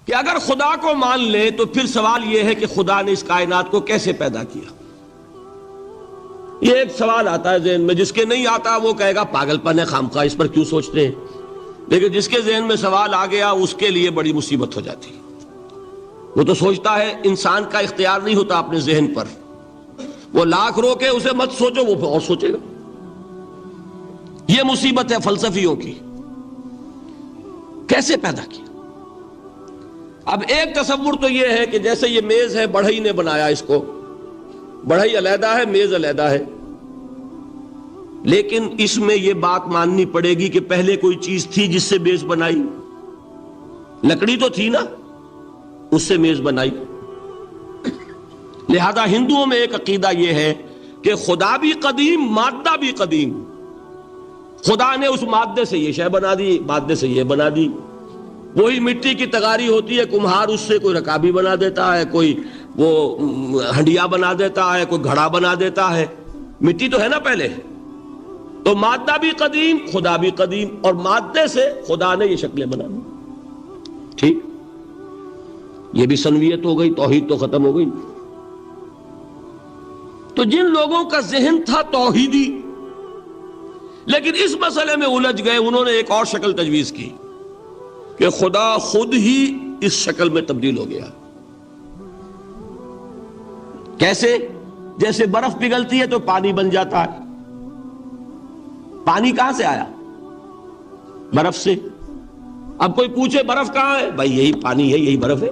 کہ اگر خدا کو مان لیں تو پھر سوال یہ ہے کہ خدا نے اس کائنات کو کیسے پیدا کیا. یہ ایک سوال آتا ہے ذہن میں، جس کے نہیں آتا وہ کہے گا پاگل پن ہے، خامخواہ اس پر کیوں سوچتے ہیں. لیکن جس کے ذہن میں سوال آ گیا اس کے لیے بڑی مصیبت ہو جاتی. وہ تو سوچتا ہے، انسان کا اختیار نہیں ہوتا اپنے ذہن پر. وہ لاکھ روکے اسے مت سوچو، وہ اور سوچے گا. یہ مصیبت ہے فلسفیوں کی. کیسے پیدا کیا؟ اب ایک تصور تو یہ ہے کہ جیسے یہ میز ہے، بڑھئی نے بنایا اس کو، بڑھئی علیحدہ ہے، میز علیحدہ ہے. لیکن اس میں یہ بات ماننی پڑے گی کہ پہلے کوئی چیز تھی جس سے میز بنائی. لکڑی تو تھی نا، اس سے میز بنائی. لہذا ہندوؤں میں ایک عقیدہ یہ ہے کہ خدا بھی قدیم، مادہ بھی قدیم. خدا نے اس مادے سے یہ شے بنا دی، مادے سے یہ بنا دی. وہی مٹی کی تغاری ہوتی ہے، کمہار اس سے کوئی رکابی بنا دیتا ہے، کوئی وہ ہنڈیا بنا دیتا ہے، کوئی گھڑا بنا دیتا ہے. مٹی تو ہے نا پہلے. تو مادہ بھی قدیم، خدا بھی قدیم، اور مادے سے خدا نے یہ شکلیں بنا دی. ٹھیک، یہ بھی سنویت ہو گئی، توحید تو ختم ہو گئی. تو جن لوگوں کا ذہن تھا توحیدی لیکن اس مسئلے میں الجھ گئے، انہوں نے ایک اور شکل تجویز کی کہ خدا خود ہی اس شکل میں تبدیل ہو گیا. کیسے؟ جیسے برف پگھلتی ہے تو پانی بن جاتا ہے. پانی کہاں سے آیا؟ برف سے. اب کوئی پوچھے برف کہاں ہے؟ بھائی یہی پانی ہے، یہی برف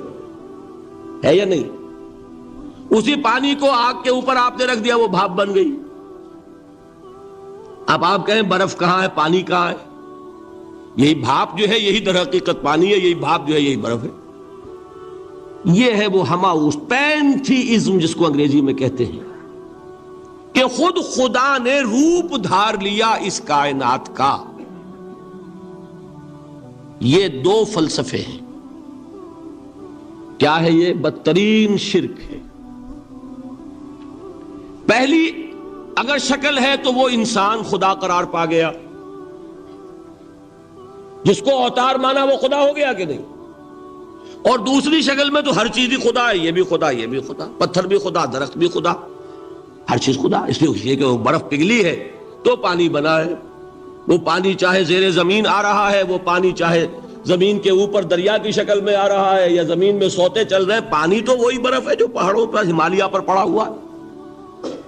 ہے یا نہیں؟ اسی پانی کو آگ کے اوپر آپ نے رکھ دیا، وہ بھاپ بن گئی. اب آپ کہیں برف کہاں ہے، پانی کہاں ہے؟ یہی بھاپ جو ہے یہی در حقیقت پانی ہے، یہی بھاپ جو ہے یہی برف ہے. یہ ہے وہ ہماؤس پینتھیزم جس کو انگریزی میں کہتے ہیں، کہ خود خدا نے روپ دھار لیا اس کائنات کا. یہ دو فلسفے ہیں. کیا ہے یہ؟ بدترین شرک ہے. پہلی اگر شکل ہے تو وہ انسان خدا قرار پا گیا، جس کو اوتار مانا وہ خدا ہو گیا کہ نہیں. اور دوسری شکل میں تو ہر چیز ہی خدا ہے، یہ بھی خدا، یہ بھی خدا، پتھر بھی خدا، درخت بھی خدا، ہر چیز خدا. اس لیے کہ وہ برف پگھلی ہے تو پانی بنا ہے. وہ پانی چاہے زیر زمین آ رہا ہے، وہ پانی چاہے زمین کے اوپر دریا کی شکل میں آ رہا ہے یا زمین میں سوتے چل رہے ہیں، پانی تو وہی برف ہے جو پہاڑوں پر ہمالیہ پر پڑا ہوا ہے،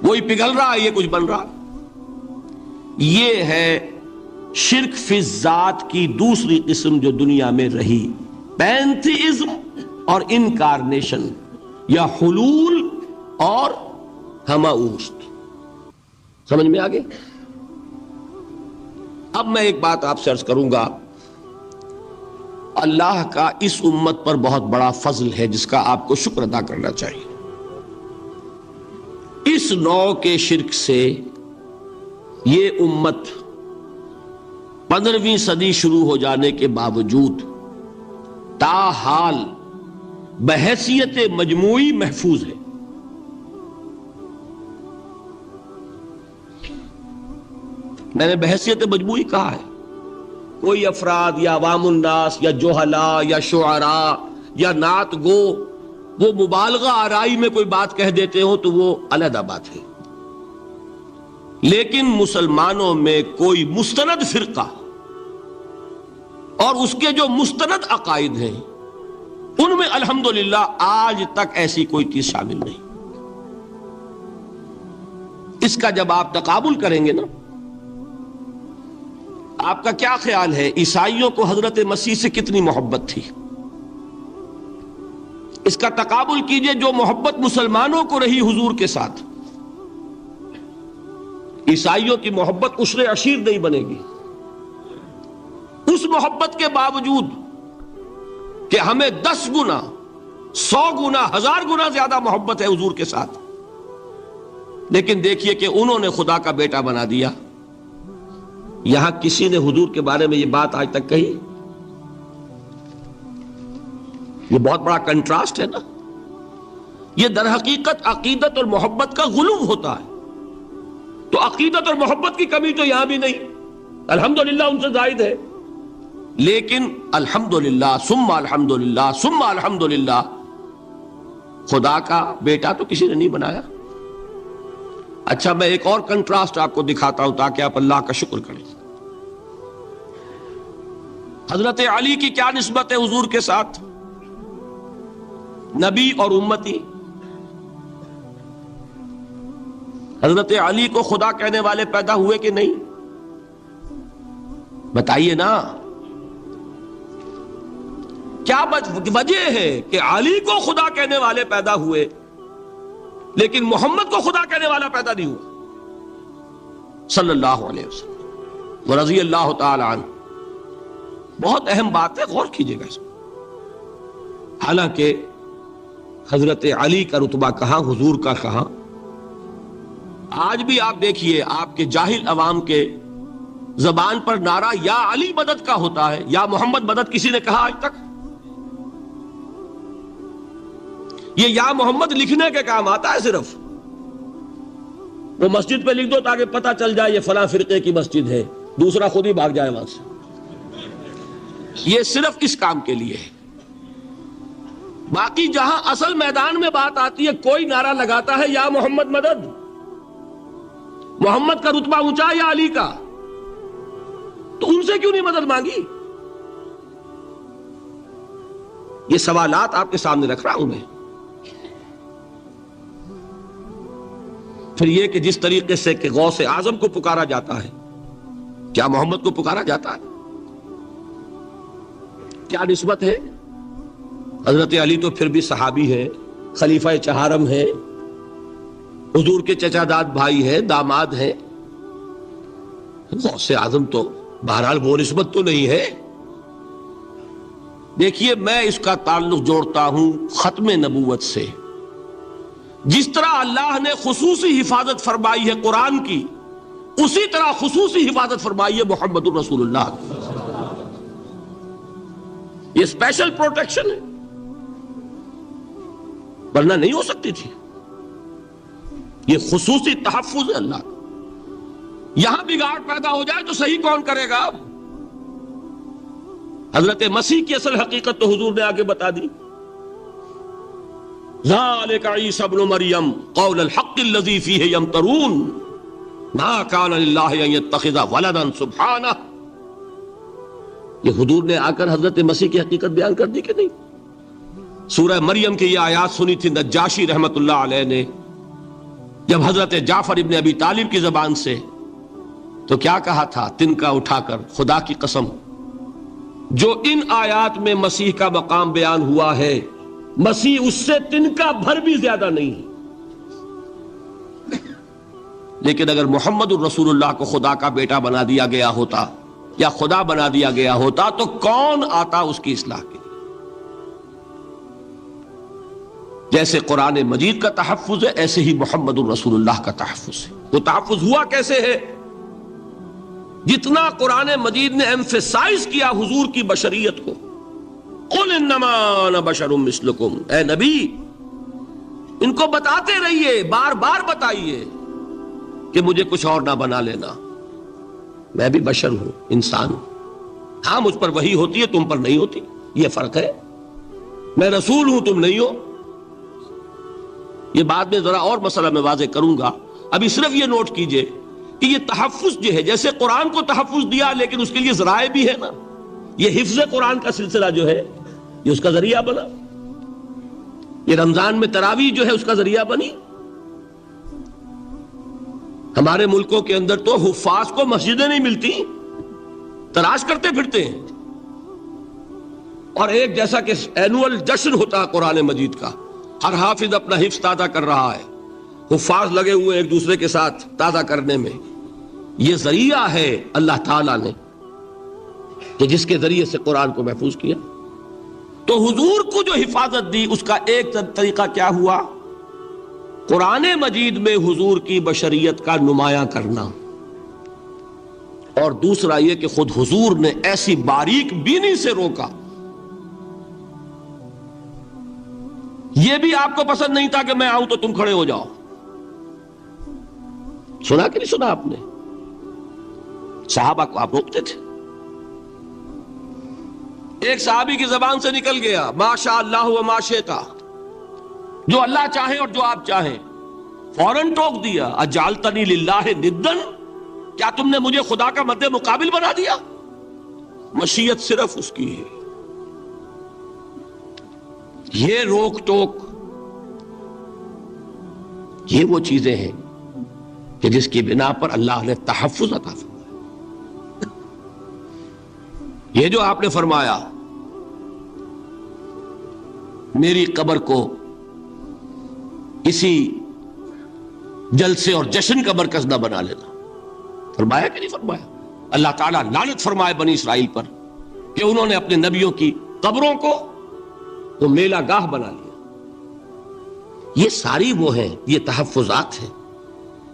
وہی پگھل رہا ہے، یہ کچھ بن رہا ہے. یہ ہے شرک فی الذات کی دوسری قسم جو دنیا میں رہی، پینتھیزم اور انکارنیشن، یا حلول اور ہماؤست. سمجھ میں آگے؟ اب میں ایک بات آپ سے عرض کروں گا. اللہ کا اس امت پر بہت بڑا فضل ہے جس کا آپ کو شکر ادا کرنا چاہیے. اس نوع کے شرک سے یہ امت 15ویں صدی شروع ہو جانے کے باوجود تاحال بحیثیت مجموعی محفوظ ہے. میں نے بحیثیت مجموعی کہا ہے. کوئی افراد یا عوام الناس یا جوہلا یا شعراء یا نعت گو وہ مبالغہ آرائی میں کوئی بات کہہ دیتے ہو تو وہ علیحدہ بات ہے. لیکن مسلمانوں میں کوئی مستند فرقہ اور اس کے جو مستند عقائد ہیں ان میں الحمدللہ آج تک ایسی کوئی چیز شامل نہیں. اس کا جب آپ تقابل کریں گے نا، آپ کا کیا خیال ہے عیسائیوں کو حضرت مسیح سے کتنی محبت تھی؟ اس کا تقابل کیجئے جو محبت مسلمانوں کو رہی حضور کے ساتھ. عیسائیوں کی محبت عشر عشیر نہیں بنے گی. اس محبت کے باوجود کہ ہمیں 10 گنا 100 گنا 1000 گنا زیادہ محبت ہے حضور کے ساتھ، لیکن دیکھیے کہ انہوں نے خدا کا بیٹا بنا دیا. یہاں کسی نے حضور کے بارے میں یہ بات آج تک کہی؟ یہ بہت بڑا کنٹراسٹ ہے نا. یہ در حقیقت عقیدت اور محبت کا غلو ہوتا ہے. تو عقیدت اور محبت کی کمی تو یہاں بھی نہیں، الحمدللہ ان سے زائد ہے. لیکن الحمدللہ ثم الحمدللہ ثم الحمدللہ خدا کا بیٹا تو کسی نے نہیں بنایا. اچھا میں ایک اور کنٹراسٹ آپ کو دکھاتا ہوں تاکہ آپ اللہ کا شکر کریں. حضرت علی کی کیا نسبت ہے حضور کے ساتھ؟ نبی اور امتی. حضرت علی کو خدا کہنے والے پیدا ہوئے کہ نہیں؟ بتائیے نا. کیا وجہ ہے کہ علی کو خدا کہنے والے پیدا ہوئے لیکن محمد کو خدا کہنے والا پیدا نہیں ہوا صلی اللہ علیہ وسلم ورضی اللہ تعالی عنہ؟ بہت اہم بات ہے، غور کیجئے گا اس میں. حالانکہ حضرت علی کا رتبہ کہاں، حضور کا کہاں. آج بھی آپ دیکھیے آپ کے جاہل عوام کے زبان پر نعرہ یا علی مدد کا ہوتا ہے، یا محمد مدد کسی نے کہا آج تک؟ یہ یا محمد لکھنے کے کام آتا ہے صرف. وہ مسجد پہ لکھ دو تاکہ پتہ چل جائے یہ فلاں فرقے کی مسجد ہے، دوسرا خود ہی بھاگ جائے وہاں سے. یہ صرف اس کام کے لیے ہے. باقی جہاں اصل میدان میں بات آتی ہے کوئی نعرہ لگاتا ہے یا محمد مدد. محمد کا رتبہ اونچا یا علی کا؟ تو ان سے کیوں نہیں مدد مانگی؟ یہ سوالات آپ کے سامنے رکھ رہا ہوں میں. پھر یہ کہ جس طریقے سے کہ غوث اعظم کو پکارا جاتا ہے، کیا محمد کو پکارا جاتا ہے؟ کیا نسبت ہے؟ حضرت علی تو پھر بھی صحابی ہے، خلیفہ چہارم ہے، حضور کے چچا داد بھائی ہے، داماد ہے. غوث اعظم تو بہرحال وہ نسبت تو نہیں ہے. دیکھیے میں اس کا تعلق جوڑتا ہوں ختم نبوت سے. جس طرح اللہ نے خصوصی حفاظت فرمائی ہے قرآن کی، اسی طرح خصوصی حفاظت فرمائی ہے محمد الرسول اللہ. یہ اسپیشل پروٹیکشن ہے، ورنہ نہیں ہو سکتی تھی. یہ خصوصی تحفظ ہے اللہ کا. یہاں بگاڑ پیدا ہو جائے تو صحیح کون کرے گا؟ حضرت مسیح کی اصل حقیقت تو حضور نے آگے بتا دی. ذالک عیسی ابن مریم قول الحق الذی فیہ یمترون ما کان للہ ان یتخذ ولدا سبحانہ. یہ حضور نے آ کر حضرت مسیح کی حقیقت بیان کر دی کہ نہیں؟ سورہ مریم کی یہ آیات سنی تھی نجاشی رحمت اللہ علیہ نے جب حضرت جعفر ابن ابی طالب کی زبان سے، تو کیا کہا تھا تنکا اٹھا کر، خدا کی قسم جو ان آیات میں مسیح کا مقام بیان ہوا ہے، مسیح اس سے تنکا بھر بھی زیادہ نہیں ہے. لیکن اگر محمد الرسول اللہ کو خدا کا بیٹا بنا دیا گیا ہوتا یا خدا بنا دیا گیا ہوتا تو کون آتا اس کی اصلاح کے لیے؟ جیسے قرآن مجید کا تحفظ ہے ایسے ہی محمد الرسول اللہ کا تحفظ ہے. وہ تحفظ ہوا کیسے ہے؟ جتنا قرآن مجید نے ایمفیسائز کیا حضور کی بشریت کو، قل انما انا بشر مثلکم، اے نبی ان کو بتاتے رہیے، بار بار بتائیے کہ مجھے کچھ اور نہ بنا لینا، میں بھی بشر ہوں، انسان ہوں. ہاں مجھ پر وحی ہوتی ہے، تم پر نہیں ہوتی، یہ فرق ہے. میں رسول ہوں، تم نہیں ہو. یہ بعد میں ذرا اور مسئلہ میں واضح کروں گا. ابھی صرف یہ نوٹ کیجئے کہ یہ تحفظ جو ہے، جیسے قرآن کو تحفظ دیا لیکن اس کے لیے ذرائع بھی ہے نا. یہ حفظ قرآن کا سلسلہ جو ہے یہ اس کا ذریعہ بنا. یہ رمضان میں تراویح جو ہے اس کا ذریعہ بنی. ہمارے ملکوں کے اندر تو حفاظ کو مسجدیں نہیں ملتی، تلاش کرتے پھرتے ہیں. اور ایک جیسا کہ اینول جشن ہوتا ہے قرآن مجید کا، ہر حافظ اپنا حفظ تازہ کر رہا ہے، حفاظ لگے ہوئے ایک دوسرے کے ساتھ تازہ کرنے میں. یہ ذریعہ ہے اللہ تعالیٰ نے کہ جس کے ذریعے سے قرآن کو محفوظ کیا. تو حضور کو جو حفاظت دی اس کا ایک طریقہ کیا ہوا؟ قرآن مجید میں حضور کی بشریت کا نمایاں کرنا، اور دوسرا یہ کہ خود حضور نے ایسی باریک بینی سے روکا. یہ بھی آپ کو پسند نہیں تھا کہ میں آؤں تو تم کھڑے ہو جاؤ. سنا کہ نہیں سنا آپ نے؟ صحابہ کو آپ روکتے تھے. ایک صحابی کی زبان سے نکل گیا ما شاء اللہ و ما شئت، جو اللہ چاہے اور جو آپ چاہیں، فوراً ٹوک دیا اجعلتنی للہ ندن، کیا تم نے مجھے خدا کا مد مقابل بنا دیا؟ مشیت صرف اس کی ہے۔ یہ روک ٹوک، یہ وہ چیزیں ہیں کہ جس کی بنا پر اللہ نے تحفظ عطا فرمایا۔ یہ جو آپ نے فرمایا میری قبر کو اسی جلسے اور جشن کا مرکز نہ بنا لینا، فرمایا کہ نہیں فرمایا؟ اللہ تعالیٰ لعنت فرمائے بنی اسرائیل پر کہ انہوں نے اپنے نبیوں کی قبروں کو وہ میلہ گاہ بنا لیا۔ یہ ساری وہ ہیں، یہ تحفظات ہیں،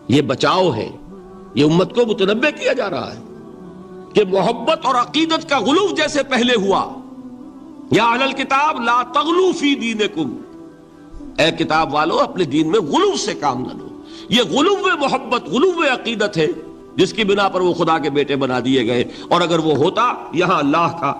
یہ بچاؤ ہے، یہ امت کو متنبہ کیا جا رہا ہے کہ محبت اور عقیدت کا غلو جیسے پہلے ہوا، یا اہل الکتاب لا تغلو فی دینکم، اے کتاب والو اپنے دین میں غلو سے کام نہ لو۔ یہ غلو محبت، غلو عقیدت ہے جس کی بنا پر وہ خدا کے بیٹے بنا دیے گئے، اور اگر وہ ہوتا یہاں اللہ کا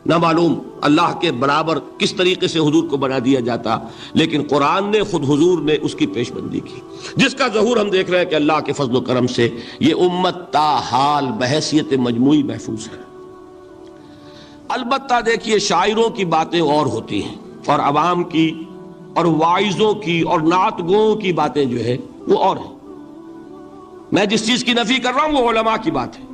نہ معلوم اللہ کے برابر کس طریقے سے حضور کو بنا دیا جاتا، لیکن قرآن نے خود حضور نے اس کی پیش بندی کی، جس کا ظہور ہم دیکھ رہے ہیں کہ اللہ کے فضل و کرم سے یہ امت تا حال بحیثیت مجموعی محفوظ ہے۔ البتہ دیکھیے شاعروں کی باتیں اور ہوتی ہیں، اور عوام کی اور واعظوں کی اور نعت گوؤں کی باتیں جو ہے وہ اور ہیں۔ میں جس چیز کی نفی کر رہا ہوں وہ علماء کی بات ہے۔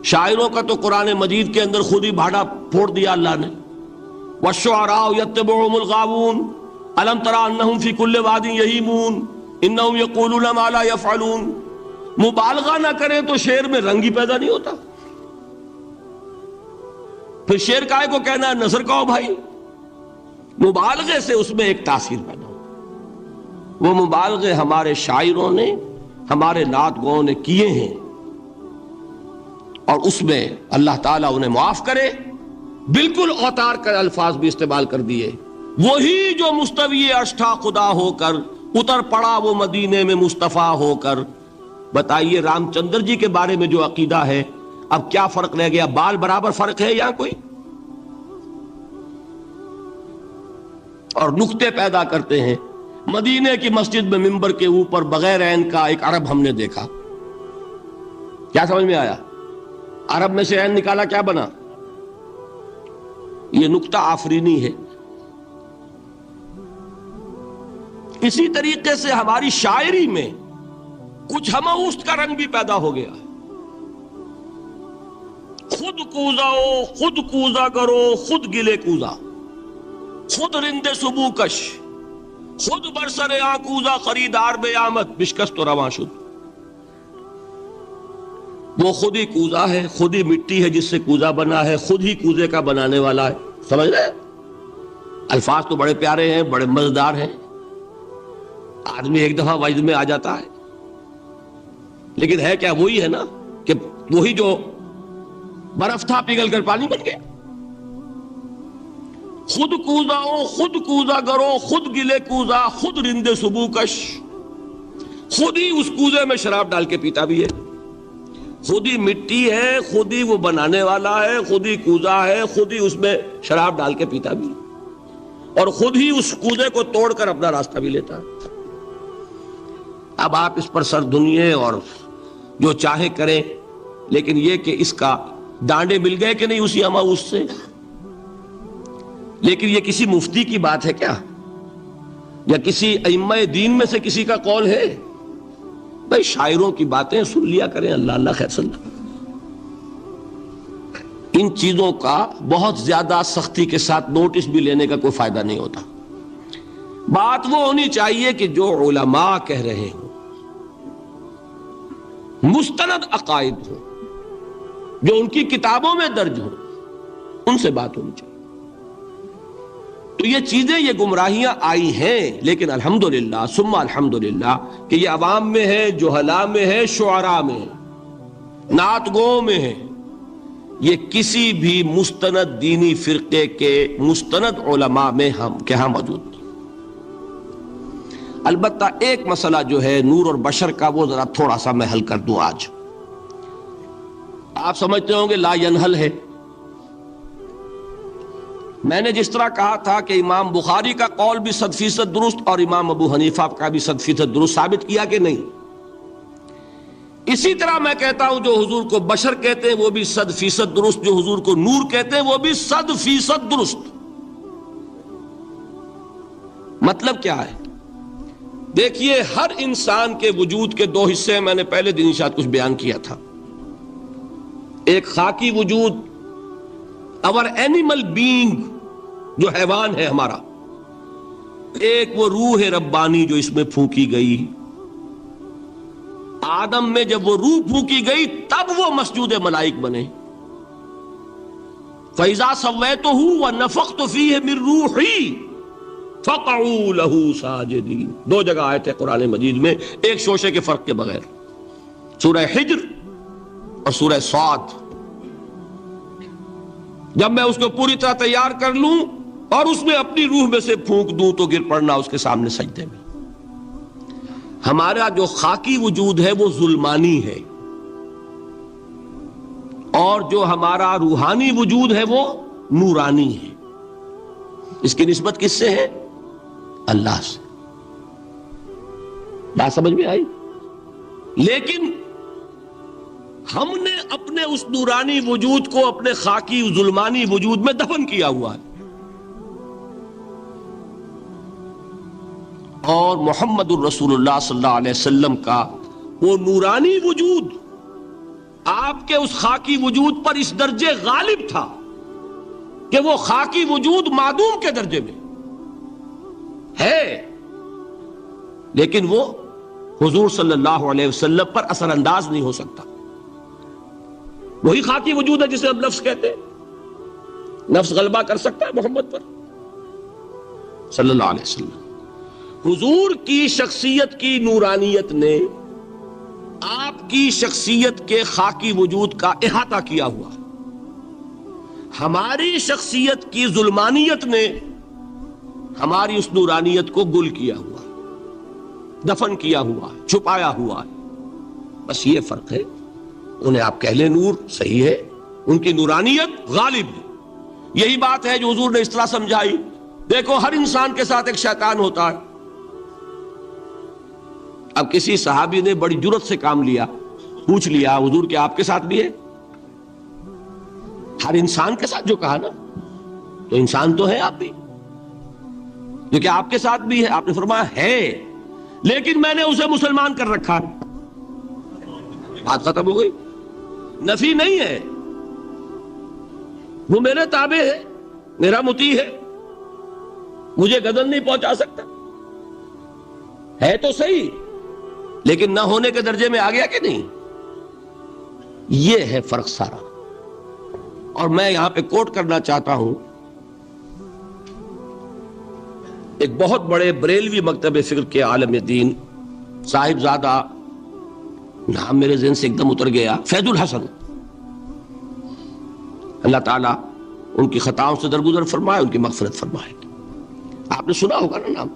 شاعروں کا تو قرآن مجید کے اندر خود ہی بھاڑا پھوڑ دیا اللہ نے، وَالشُّعَرَاءُ يَتَّبِعُهُمُ الْغَاوُونَ أَلَمْ تَرَ أَنَّهُمْ فِي كُلِّ وَادٍ يَهِيمُونَ إِنَّهُمْ يَقُولُونَ مَا لَا يَفْعَلُونَ۔ مبالغہ نہ کریں تو شعر میں رنگ ہی پیدا نہیں ہوتا، پھر شعر کائے کو کہنا ہے نثر کہو بھائی، مبالغے سے اس میں ایک تاثیر پیدا ہوتا۔ وہ مبالغے ہمارے شاعروں نے، ہمارے نعت گوؤں نے کیے ہیں، اور اس میں اللہ تعالیٰ انہیں معاف کرے، بالکل اوتار کر الفاظ بھی استعمال کر دیے۔ وہی جو مستوی عرش تھا خدا ہو کر، اتر پڑا وہ مدینے میں مصطفیٰ ہو کر۔ بتائیے رام چندر جی کے بارے میں جو عقیدہ ہے، اب کیا فرق رہ گیا؟ بال برابر فرق ہے یا کوئی؟ اور نقطے پیدا کرتے ہیں۔ مدینے کی مسجد میں منبر کے اوپر بغیر عین کا ایک عرب ہم نے دیکھا، کیا سمجھ میں آیا؟ عرب میں سے عین نکالا، کیا بنا؟ یہ نقطہ آفرینی ہے۔ اسی طریقے سے ہماری شاعری میں کچھ ہمہ کا رنگ بھی پیدا ہو گیا۔ خود کوزاؤ، خود کوزا کرو، خود گلے کوزا، خود رند سبو کش، خود برسر آکوزا خریدار بے آمد بشکست و رواں شد۔ وہ خود ہی کوزا ہے، خود ہی مٹی ہے جس سے کوزا بنا ہے، خود ہی کوزے کا بنانے والا ہے۔ سمجھ رہے؟ الفاظ تو بڑے پیارے ہیں، بڑے مزیدار ہیں، آدمی ایک دفعہ وجد میں آ جاتا ہے، لیکن ہے کیا؟ وہی ہے نا کہ وہی جو برف تھا پگھل کر پانی بن گیا۔ خود کوزاؤ، خود کوزا کرو، خود گلے کوزا، خود رند سبو کش، خود ہی اس کوزے میں شراب ڈال کے پیتا بھی ہے، خود ہی مٹی ہے، خود ہی وہ بنانے والا ہے، خود ہی کوزا ہے، خود ہی اس میں شراب ڈال کے پیتا بھی، اور خود ہی اس کوزے کو توڑ کر اپنا راستہ بھی لیتا ہے۔ اب آپ اس پر سر دھنیے اور جو چاہے کریں، لیکن یہ کہ اس کا ڈانڈے مل گئے کہ نہیں اسی اماؤس سے۔ لیکن یہ کسی مفتی کی بات ہے کیا؟ یا کسی ائمہ دین میں سے کسی کا قول ہے؟ بھائی شاعروں کی باتیں سن لیا کریں، اللہ اللہ خیر صلی اللہ۔ ان چیزوں کا بہت زیادہ سختی کے ساتھ نوٹس بھی لینے کا کوئی فائدہ نہیں ہوتا۔ بات وہ ہونی چاہیے کہ جو علماء کہہ رہے ہوں، مستند عقائد ہوں، جو ان کی کتابوں میں درج ہوں، ان سے بات ہونی چاہیے۔ تو یہ چیزیں، یہ گمراہیاں آئی ہیں، لیکن الحمدللہ ثم الحمدللہ کہ یہ عوام میں ہے، جہلاء میں ہے، شعراء میں ہے، نعت گوؤں میں ہے، یہ کسی بھی مستند دینی فرقے کے مستند علماء میں ہم کے ہاں موجود نہیں۔ البتہ ایک مسئلہ جو ہے نور اور بشر کا، وہ ذرا تھوڑا سا میں حل کر دوں آج۔ آپ سمجھتے ہوں گے لا ینحل ہے، میں نے جس طرح کہا تھا کہ امام بخاری کا قول بھی 100% درست اور امام ابو حنیفہ کا بھی 100% درست ثابت کیا کہ نہیں، اسی طرح میں کہتا ہوں جو حضور کو بشر کہتے ہیں وہ بھی 100% درست، جو حضور کو نور کہتے ہیں وہ بھی 100% درست۔ مطلب کیا ہے؟ دیکھیے، ہر انسان کے وجود کے دو حصے ہیں، میں نے پہلے دن شاید کچھ بیان کیا تھا۔ ایک خاکی وجود، اور اینیمل بینگ جو حیوان ہے ہمارا، ایک وہ روح ربانی جو اس میں پھونکی گئی۔ آدم میں جب وہ روح پھونکی گئی تب وہ مسجود ملائک بنے۔ فَإِذَا سَوَّيْتُهُ وَنَفَخْتُ فِيهِ مِن رُوحِي فَقَعُوا لَهُ سَاجِدِينَ۔ دو جگہ آئے تھے قرآن مجید میں ایک شوشے کے فرق کے بغیر، سورہ حجر اور سورہ صاد۔ جب میں اس کو پوری طرح تیار کر لوں اور اس میں اپنی روح میں سے پھونک دوں تو گر پڑنا اس کے سامنے سجدے میں۔ ہمارا جو خاکی وجود ہے وہ ظلمانی ہے، اور جو ہمارا روحانی وجود ہے وہ نورانی ہے۔ اس کی نسبت کس سے ہے؟ اللہ سے۔ بات سمجھ میں آئی؟ لیکن ہم نے اپنے اس نورانی وجود کو اپنے خاکی ظلمانی وجود میں دفن کیا ہوا ہے، اور محمد الرسول اللہ صلی اللہ علیہ وسلم کا وہ نورانی وجود آپ کے اس خاکی وجود پر اس درجے غالب تھا کہ وہ خاکی وجود معدوم کے درجے میں ہے، لیکن وہ حضور صلی اللہ علیہ وسلم پر اثر انداز نہیں ہو سکتا۔ وہی خاکی وجود ہے جسے ہم نفس کہتے ہیں، نفس غلبہ کر سکتا ہے محمد پر صلی اللہ علیہ وسلم۔ حضور کی شخصیت کی نورانیت نے آپ کی شخصیت کے خاکی وجود کا احاطہ کیا ہوا، ہماری شخصیت کی ظلمانیت نے ہماری اس نورانیت کو گل کیا ہوا، دفن کیا ہوا، چھپایا ہوا ہے۔ بس یہ فرق ہے۔ انہیں آپ کہہ لیں نور، صحیح ہے، ان کی نورانیت غالب ہے۔ یہی بات ہے جو حضور نے اس طرح سمجھائی۔ دیکھو، ہر انسان کے ساتھ ایک شیطان ہوتا ہے۔ اب کسی صحابی نے بڑی جرت سے کام لیا، پوچھ لیا حضور کہ آپ کے ساتھ بھی ہے؟ ہر انسان کے ساتھ جو کہا نا، تو انسان تو ہے آپ بھی، جو کہ آپ کے ساتھ بھی ہے۔ آپ نے فرمایا ہے، لیکن میں نے اسے مسلمان کر رکھا۔ بات ختم ہو گئی، نفی نہیں ہے، وہ میرے تابع ہے، میرا مطیع ہے، مجھے گدن نہیں پہنچا سکتا، ہے تو صحیح، لیکن نہ ہونے کے درجے میں آ گیا کہ نہیں؟ یہ ہے فرق سارا۔ اور میں یہاں پہ کوٹ کرنا چاہتا ہوں ایک بہت بڑے بریلوی مکتب فکر کے عالم دین، صاحب زادہ، نام میرے ذہن سے ایک دم اتر گیا، فیض الحسن، اللہ تعالیٰ ان کی خطاؤں سے درگزر فرمائے، ان کی مغفرت فرمائے۔ آپ نے سنا ہوگا نا نام۔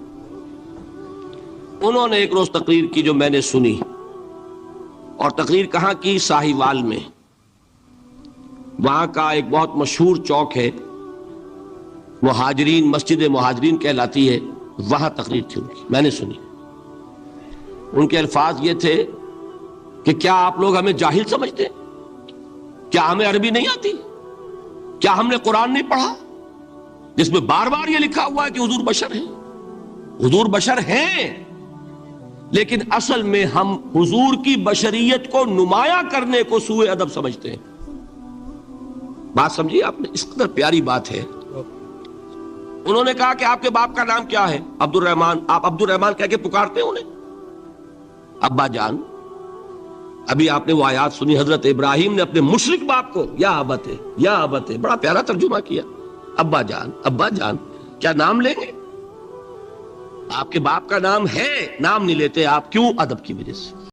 انہوں نے ایک روز تقریر کی جو میں نے سنی، اور تقریر کہاں کی؟ ساہیوال میں۔ وہاں کا ایک بہت مشہور چوک ہے، مہاجرین، مسجد مہاجرین کہلاتی ہے، وہاں تقریر تھی ان کی، میں نے سنی۔ ان کے الفاظ یہ تھے کہ کیا آپ لوگ ہمیں جاہل سمجھتے ہیں؟ کیا ہمیں عربی نہیں آتی؟ کیا ہم نے قرآن نہیں پڑھا جس میں بار بار یہ لکھا ہوا ہے کہ حضور بشر ہیں؟ حضور بشر ہیں، لیکن اصل میں ہم حضور کی بشریت کو نمایاں کرنے کو سوء ادب سمجھتے ہیں۔ بات سمجھیے آپ نے، اس قدر پیاری بات ہے۔ انہوں نے کہا کہ آپ کے باپ کا نام کیا ہے؟ عبد الرحمن۔ آپ عبد الرحمن کہہ کے پکارتے ہیں انہیں؟ ابا جان۔ ابھی آپ نے وہ آیات سنی، حضرت ابراہیم نے اپنے مشرک باپ کو یا ابت ہے، یا ابت ہے، بڑا پیارا ترجمہ کیا، ابا جان، ابا جان۔ کیا نام لیں گے؟ آپ کے باپ کا نام ہے، نام نہیں لیتے آپ، کیوں؟ ادب کی وجہ سے۔